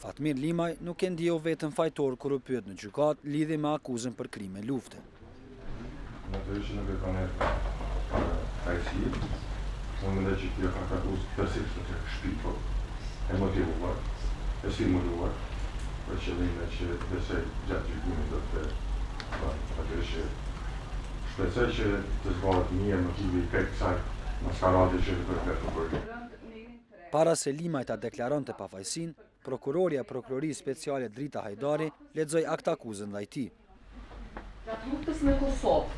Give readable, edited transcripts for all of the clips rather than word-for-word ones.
Fatmir Limaj nuk e ndjeu vetëm fajtor kur u pyet në gjykat lidhje me akuzën për krime lufte. Natyrisht nuk e kanë kajsi, unë mendoj që kjo ka akuzë përsipër të shpifur, e motivuar, e simuluar, për qëllime që besoj gjatë gjykimit do të natyrisht shpresoj që të zbardhet mirë motivi i kësaj maskarade që do të bëhet. Para se Limaj ta deklaronte pafajësinë, prokurorja e Prokurorisë Speciale Drita Hajdari lexoi aktakuzën ndaj tij. Gjatë luftës në Kosovë,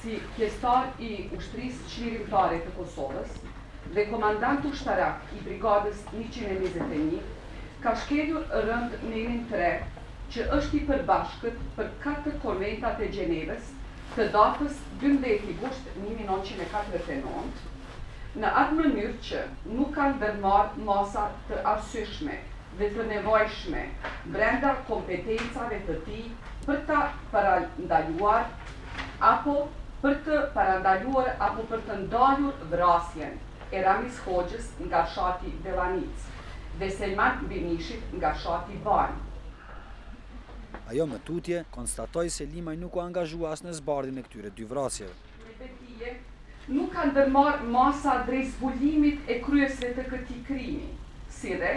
si pjesëtar i ushtrisë çlirimtare të Kosovës dhe komandant ushtarak i brigadës 121, ka shkelur rënd Nenin 3, që është i përbashkët për 4 konventat e Gjenevës të datës 12 gusht 1949, në atë mënyrë që nuk kanë ndërmarrë masa të arsyeshme dhe të nevojshme brenda kompetencave të tij për ta parandaluar apo për të ndalur vrasjen e Ramiz Hoxhës nga fshati Bellanic dhe Selman Binishit nga fshati Banj. Ajo me tutje konstatoi se Limaj nuk u angazhua as në zbardhjen e këtyre dy vrasjeve. Nuk ka ndërmarrë masa drejt zbulimit e kryesve të këtij krimi, si dhe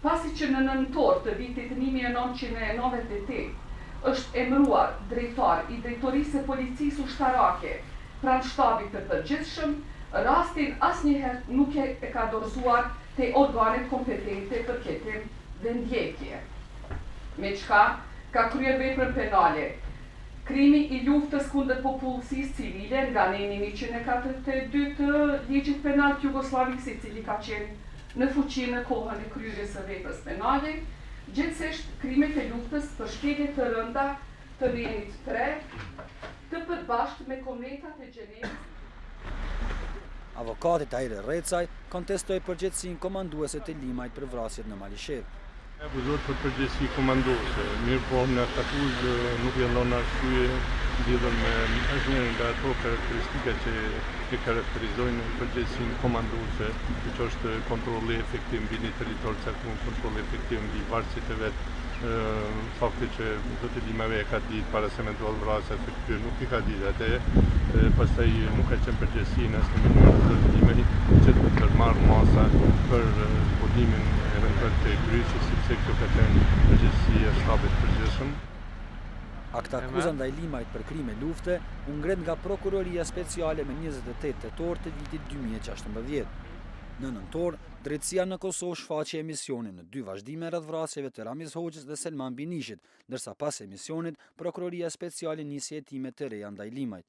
pasi që në nëntor të vitit 1998 është emëruar drejtar i drejtorisë së policisë ushtarake pranë shtabit të përgjithshëm, rastin asnjëherë nuk e ka dorëzuar te organet kompetente për ketim dhe ndjekje. Me çka ka kryer veprën penale, krimi i luftës kundër popullsisë civile nga Neni 142 të ligjit penal të Jugosllavisë, i cili ka qenë në fuqi në kohën e kryerjes së veprës penale, gjithsesi krimet e luftës për shkelje të rënda të Nenit 3, të përbashkët me konventat e Gjenevës. Avokati Tahir Recaj kontestoi përgjegjësinë komanduese të Limajt për vrasjet në Malishev. Abuzohet për përgjegjësi komanduese, mirë po në akuzë nuk janë dhënë arsye lidhur me asnjërin nga ato karakteristika që e karakterizojnë përgjegjësinë komanduese, që është kontrolli efektiv mbi një territor të caktuar, kontrolli efektiv mbi varësit e vet, fakti që zoti Limaj e ka ditë para se eventual vrasja se ky nuk i ka ditë atë, pastaj nuk ka qenë përgjegjësi në asnjë mënyrë zoti Limaj që të ndërmarrë masa për zbulimin eventual të kryesjes, sepse kjo ka qenë përgjegjësi e shtabit përgjithshëm. Aktakuza ndaj Limajt për krime lufte u ngret nga Prokuroria Speciale me 28 tetor të vitit 2016. Në nëntor, drejtësia në Kosovë shfaqi emisionin në 2 vazhdime rreth vrasjeve të Ramiz Hoxhës dhe Selman Binishit, ndërsa pas emisionit, Prokuroria Speciale nisi hetime të reja ndaj Limajt.